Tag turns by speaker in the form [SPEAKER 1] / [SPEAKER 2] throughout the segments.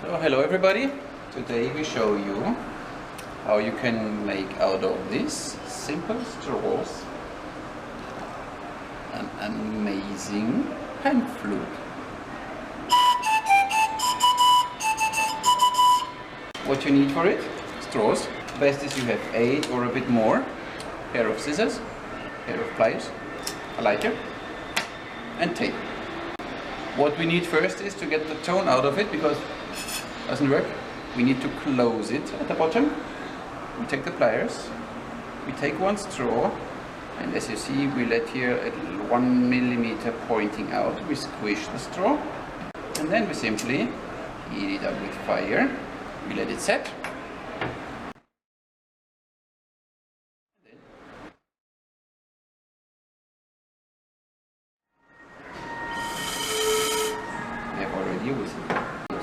[SPEAKER 1] So hello everybody, today we show you how you can make out of these simple straws an amazing pan flute. What you need for it? Straws. Best is you have 8 or a bit more, pair of scissors, pair of pliers, a lighter and tape. What we need first is to get the tone out of it, because it doesn't work. We need to close it at the bottom. We take the pliers, we take one straw, and as you see we let here a 1 millimeter pointing out. We squish the straw and then we simply heat it up with fire. We let it set.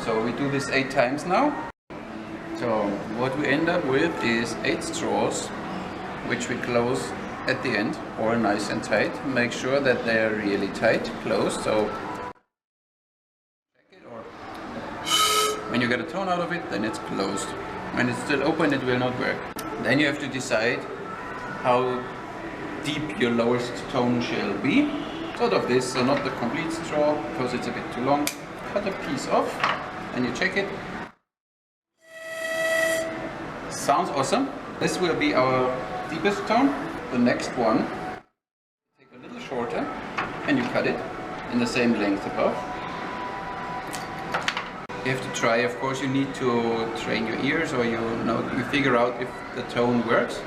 [SPEAKER 1] So we do this 8 times now. So what we end up with is 8 straws, which we close at the end, or nice and tight. Make sure that they are really tight, closed. So check it, or when you get a tone out of it, then it's closed. When it's still open, it will not work. Then you have to decide how deep your lowest tone shall be. Sort of this, so not the complete straw, because it's a bit too long. Cut a piece off and you check it. Sounds awesome. This will be our deepest tone. The next one, take a little shorter and you cut it in the same length above. You have to try, of course. You need to train your ears, or you figure out if the tone works.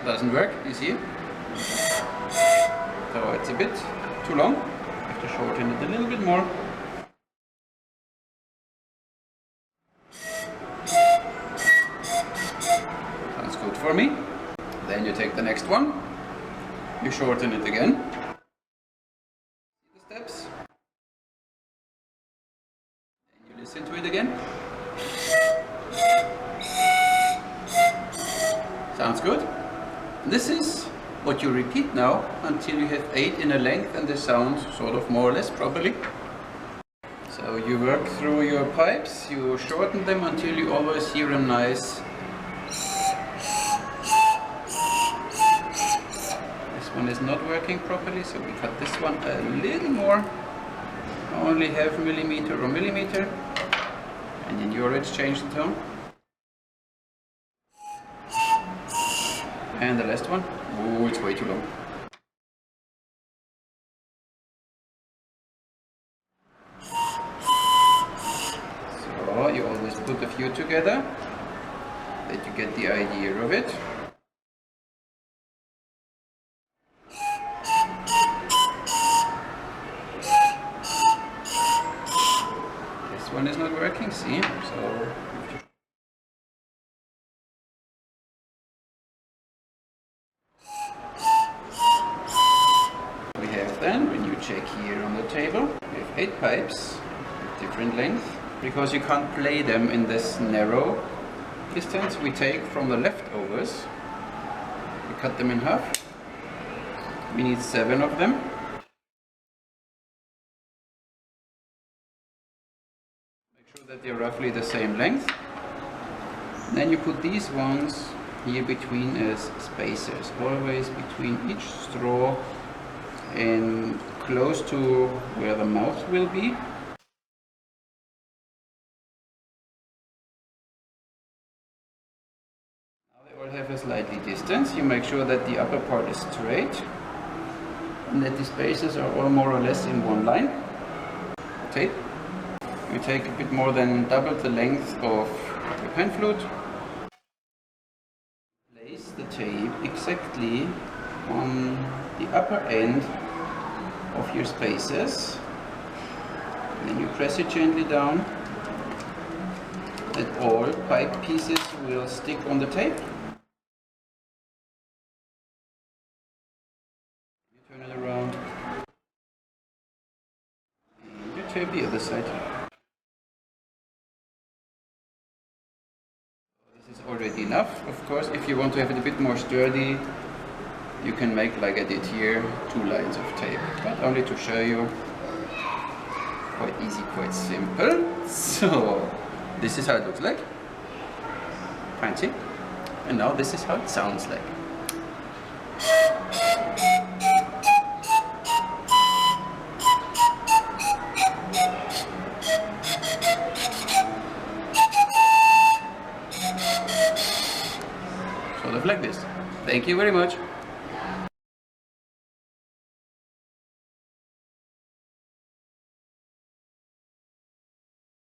[SPEAKER 1] Doesn't work, you see? So it's a bit too long. To shorten it a little bit more. Sounds good for me. Then you take the next one, you shorten it again. See the steps? And you listen to it again. Sounds good. This is what you repeat now until you have 8 in a length and they sound sort of more or less properly. So you work through your pipes, you shorten them until you always hear a nice. This one is not working properly, so we cut this one a little more, only half millimeter or millimeter, and in your edge change the tone. And the last one. Oh, it's way too long. So you always put a few together, that you get the idea of it. This one is not working, see? So then, when you check here on the table, we have 8 pipes with different length. Because you can't play them in this narrow distance, we take from the leftovers, we cut them in half. We need 7 of them. Make sure that they're roughly the same length. And then you put these ones here between as spacers, always between each straw and close to where the mouth will be. Now they all have a slightly distance. You make sure that the upper part is straight and that the spaces are all more or less in one line. Tape. You take a bit more than double the length of the pan flute. Place the tape exactly on the upper end of your spaces, and then you press it gently down, that all pipe pieces will stick on the tape. You turn it around and you tape the other side. This is already enough. Of course, if you want to have it a bit more sturdy, you can make, like I did here, 2 lines of tape, but only to show you. Quite easy, quite simple. So this is how it looks like. Fancy. And now this is how it sounds like. Sort of like this. Thank you very much.